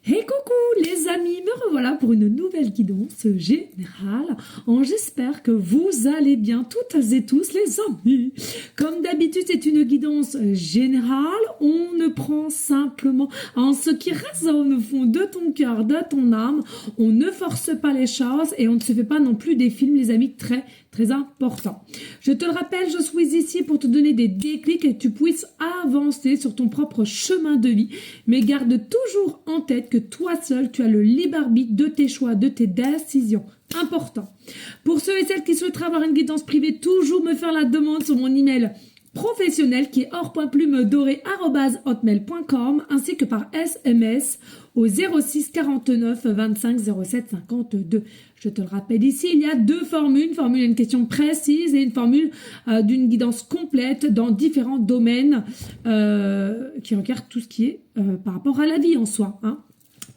Hey coucou les amis, me revoilà pour une nouvelle guidance générale. J'espère que vous allez bien toutes et tous les amis. Comme d'habitude, c'est une guidance générale. On ne prend simplement en ce qui résonne au fond de ton cœur, de ton âme. On ne force pas les choses et on ne se fait pas non plus des films, les amis, très important. Je te le rappelle, je suis ici pour te donner des déclics et que tu puisses avancer sur ton propre chemin de vie. Mais garde toujours en tête que toi seul, tu as le libre arbitre de tes choix, de tes décisions. Important. Pour ceux et celles qui souhaiteraient avoir une guidance privée, toujours me faire la demande sur mon email professionnel qui est or.plumedoré@hotmail.com ainsi que par SMS au 06 49 25 07 52. Je te le rappelle ici, il y a deux formules. Une formule à une question précise et une formule d'une guidance complète dans différents domaines qui requièrent tout ce qui est par rapport à la vie en soi. Hein.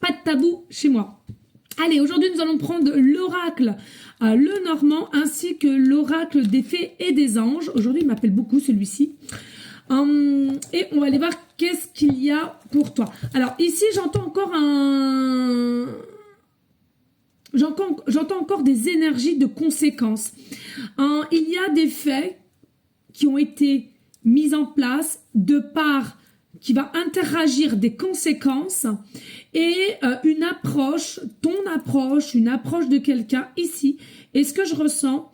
Pas de tabou chez moi. Allez, aujourd'hui nous allons prendre l'oracle le Normand ainsi que l'oracle des fées et des anges. Aujourd'hui il m'appelle beaucoup celui-ci. Et on va aller voir qu'est-ce qu'il y a pour toi. Alors ici j'entends encore J'entends encore des énergies de conséquences. Il y a des faits qui ont été mis en place de part qui va interagir des conséquences et une approche de quelqu'un ici. Et ce que je ressens,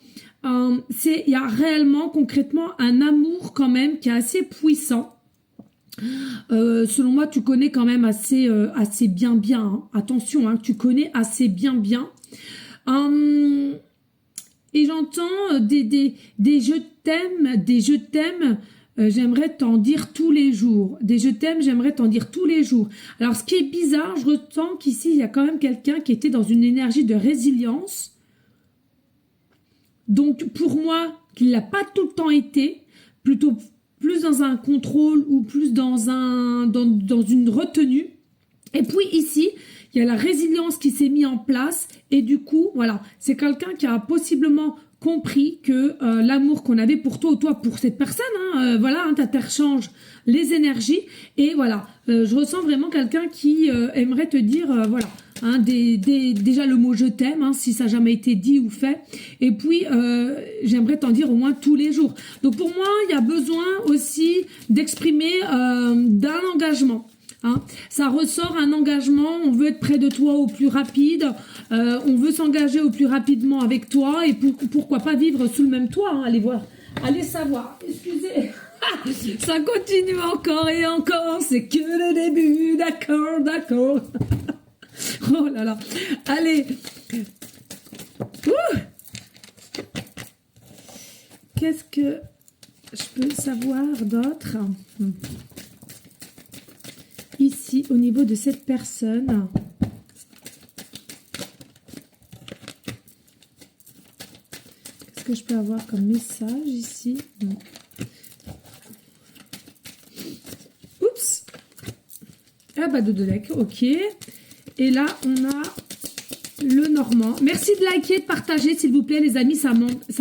c'est il y a réellement concrètement un amour quand même qui est assez puissant. Selon moi, tu connais quand même assez bien. Hein. Attention, hein, tu connais assez bien. Et j'entends des je t'aime. J'aimerais t'en dire tous les jours. Des je t'aime, j'aimerais t'en dire tous les jours. Alors, ce qui est bizarre, je ressens qu'ici, il y a quand même quelqu'un qui était dans une énergie de résilience. Donc, pour moi, qu'il l'a pas tout le temps été, plutôt plus dans un contrôle ou plus dans une retenue. Et puis ici, il y a la résilience qui s'est mise en place. Et du coup, voilà, c'est quelqu'un qui a possiblement compris que l'amour qu'on avait pour toi ou toi pour cette personne, t'interchanges les énergies et voilà, je ressens vraiment quelqu'un qui aimerait te dire déjà le mot je t'aime, hein, si ça n'a jamais été dit ou fait, et puis j'aimerais t'en dire au moins tous les jours. Donc pour moi, il y a besoin aussi d'exprimer d'un engagement. Hein. Ça ressort un engagement, on veut être près de toi au plus rapide, on veut s'engager au plus rapidement avec toi et pourquoi pas vivre sous le même toit, hein. Allez savoir, excusez, ça continue encore et encore, c'est que le début, d'accord. Oh là là, allez, qu'est-ce que je peux savoir d'autre ? Ici, au niveau de cette personne, qu'est-ce que je peux avoir comme message ici? Oups. Ah bah de deck, ok. Et là, on a le Normand. Merci de liker, de partager, s'il vous plaît, les amis, ça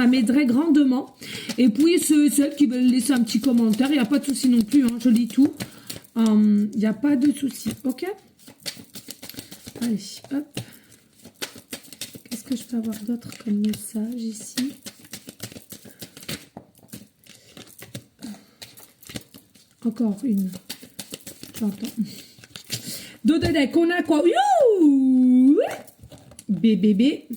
m'aiderait grandement. Et puis, ceux qui veulent laisser un petit commentaire, il n'y a pas de souci non plus, hein, je lis tout. Il n'y a pas de souci, ok? Allez, hop. Qu'est-ce que je peux avoir d'autre comme message ici? Encore une. J'entends. Dododec, on a quoi? Youhou! Bébé.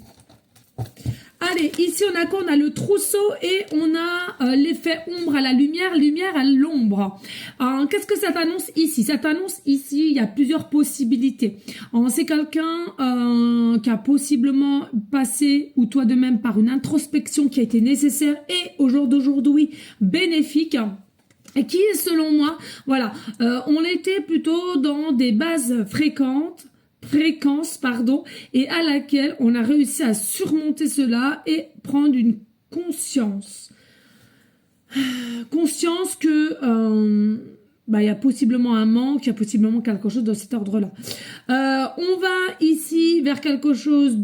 Allez, ici on a quoi? On a le trousseau et on a l'effet ombre à la lumière à l'ombre. Qu'est-ce que ça t'annonce ici? Ça t'annonce ici, il y a plusieurs possibilités. C'est quelqu'un qui a possiblement passé, ou toi de même, par une introspection qui a été nécessaire et au jour d'aujourd'hui bénéfique. Et qui est selon moi, voilà, on était plutôt dans des bases fréquences, et à laquelle on a réussi à surmonter cela et prendre une conscience. Conscience que il y a possiblement un manque, il y a possiblement quelque chose de cet ordre-là. On va ici vers quelque chose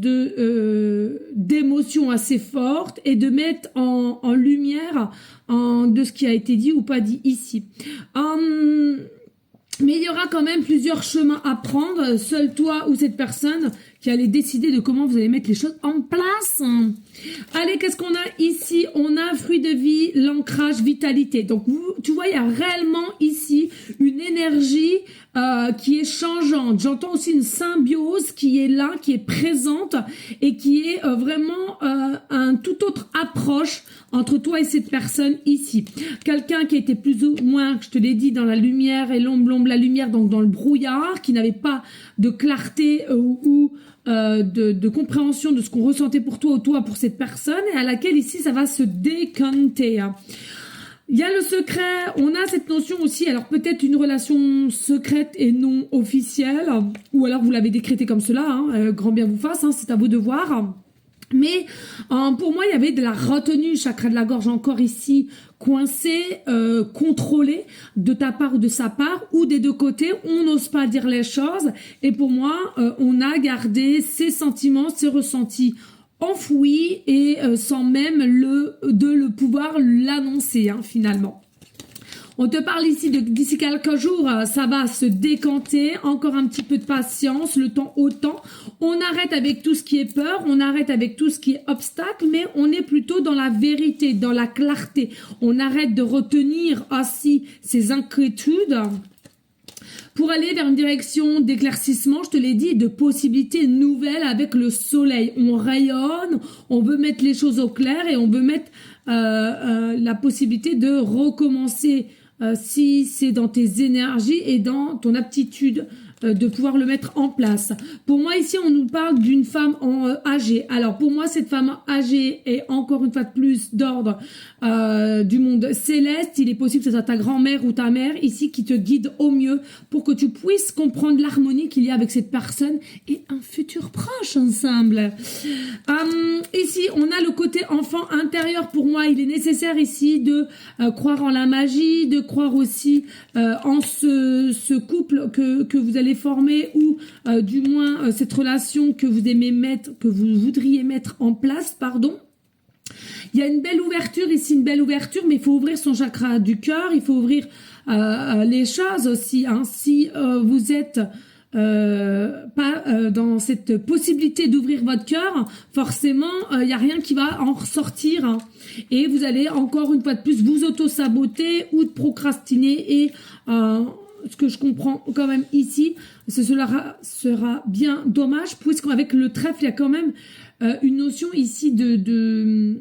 d'émotion assez forte et de mettre en lumière de ce qui a été dit ou pas dit ici. Mais il y aura quand même plusieurs chemins à prendre, seul toi ou cette personne qui allait décider de comment vous allez mettre les choses en place. Allez, qu'est-ce qu'on a ici? On a fruit de vie, l'ancrage, vitalité. Donc, tu vois, il y a réellement ici une énergie qui est changeante. J'entends aussi une symbiose qui est là, qui est présente et qui est vraiment un tout autre approche entre toi et cette personne ici. Quelqu'un qui était plus ou moins, je te l'ai dit, dans la lumière et l'ombre, la lumière, donc dans le brouillard, qui n'avait pas de clarté de compréhension de ce qu'on ressentait pour toi ou toi pour cette personne, et à laquelle ici ça va se décanter. Il y a le secret, on a cette notion aussi, alors peut-être une relation secrète et non officielle, ou alors vous l'avez décrété comme cela, hein, grand bien vous fasse, hein, c'est à vous de voir. Mais pour moi, il y avait de la retenue, chakra de la gorge encore ici, coincé, contrôlé de ta part ou de sa part, ou des deux côtés, on n'ose pas dire les choses. Et pour moi, on a gardé ces sentiments, ces ressentis enfouis et sans même le pouvoir l'annoncer, hein, finalement. On te parle ici d'ici quelques jours, ça va se décanter, encore un petit peu de patience, le temps au temps. On arrête avec tout ce qui est peur, on arrête avec tout ce qui est obstacle, mais on est plutôt dans la vérité, dans la clarté. On arrête de retenir aussi ces inquiétudes pour aller vers une direction d'éclaircissement, je te l'ai dit, de possibilités nouvelles avec le soleil. On rayonne, on veut mettre les choses au clair et on veut mettre la possibilité de recommencer si c'est dans tes énergies et dans ton aptitude de pouvoir le mettre en place. Pour moi, ici, on nous parle d'une femme âgée. Alors, pour moi, cette femme âgée est encore une fois de plus d'ordre du monde céleste. Il est possible que ce soit ta grand-mère ou ta mère ici qui te guide au mieux pour que tu puisses comprendre l'harmonie qu'il y a avec cette personne et un futur proche ensemble. Ici, on a le côté enfant intérieur. Pour moi, il est nécessaire ici de croire en la magie, de croire aussi en ce couple que vous allez former ou du moins cette relation que vous aimez mettre, que vous voudriez mettre en place, pardon. Il y a une belle ouverture ici, une belle ouverture, mais il faut ouvrir son chakra du cœur, il faut ouvrir les choses aussi. Hein. Si vous êtes pas dans cette possibilité d'ouvrir votre cœur, forcément, il n'y a rien qui va en ressortir. Hein. Et vous allez encore une fois de plus vous auto-saboter ou de procrastiner et ce que je comprends quand même ici, cela sera bien dommage, puisqu'avec le trèfle, il y a quand même une notion ici de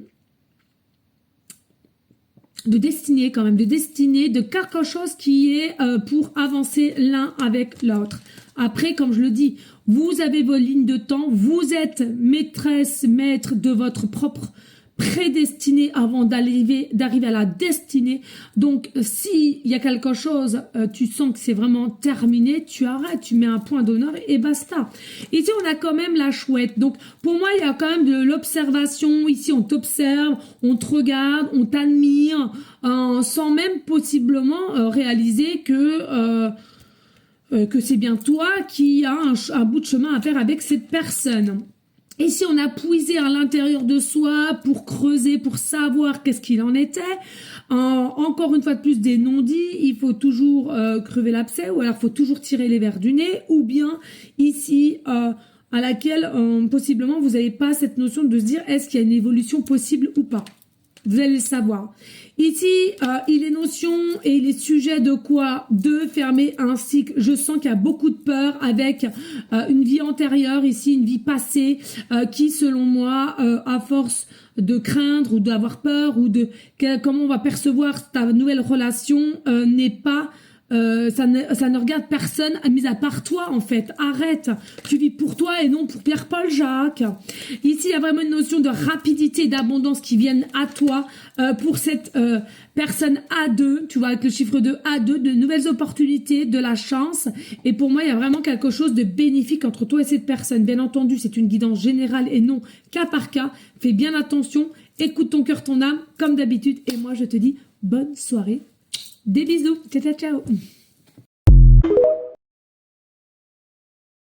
destinée quand même, de destinée, de quelque chose qui est pour avancer l'un avec l'autre. Après, comme je le dis, vous avez vos lignes de temps, vous êtes maîtresse, maître de votre propre prédestiné avant d'arriver à la destinée. Donc, s'il y a quelque chose, tu sens que c'est vraiment terminé, tu arrêtes, tu mets un point d'honneur et basta. Ici, on a quand même la chouette. Donc, pour moi, il y a quand même de l'observation. Ici, on t'observe, on te regarde, on t'admire, sans même possiblement réaliser que c'est bien toi qui as un bout de chemin à faire avec cette personne. Et si on a puisé à l'intérieur de soi pour creuser, pour savoir qu'est-ce qu'il en était, encore une fois de plus des non-dits, il faut toujours crever l'abcès, ou alors il faut toujours tirer les vers du nez, ou bien ici à laquelle possiblement vous n'avez pas cette notion de se dire est-ce qu'il y a une évolution possible ou pas. Vous allez le savoir. Ici, il est notion et il est sujet de quoi? De fermer un cycle. Je sens qu'il y a beaucoup de peur avec une vie antérieure, ici une vie passée, qui selon moi, à force de craindre ou d'avoir peur ou de comment on va percevoir ta nouvelle relation, n'est pas... ça ne regarde personne, mis à part toi en fait. Arrête, tu vis pour toi et non pour Pierre-Paul Jacques. Ici, il y a vraiment une notion de rapidité et d'abondance qui viennent à toi pour cette personne A2, tu vois, avec le chiffre de A2, de nouvelles opportunités, de la chance. Et pour moi, il y a vraiment quelque chose de bénéfique entre toi et cette personne. Bien entendu, c'est une guidance générale et non cas par cas. Fais bien attention, écoute ton cœur, ton âme, comme d'habitude. Et moi, je te dis bonne soirée. Des bisous. Ciao, ciao, ciao.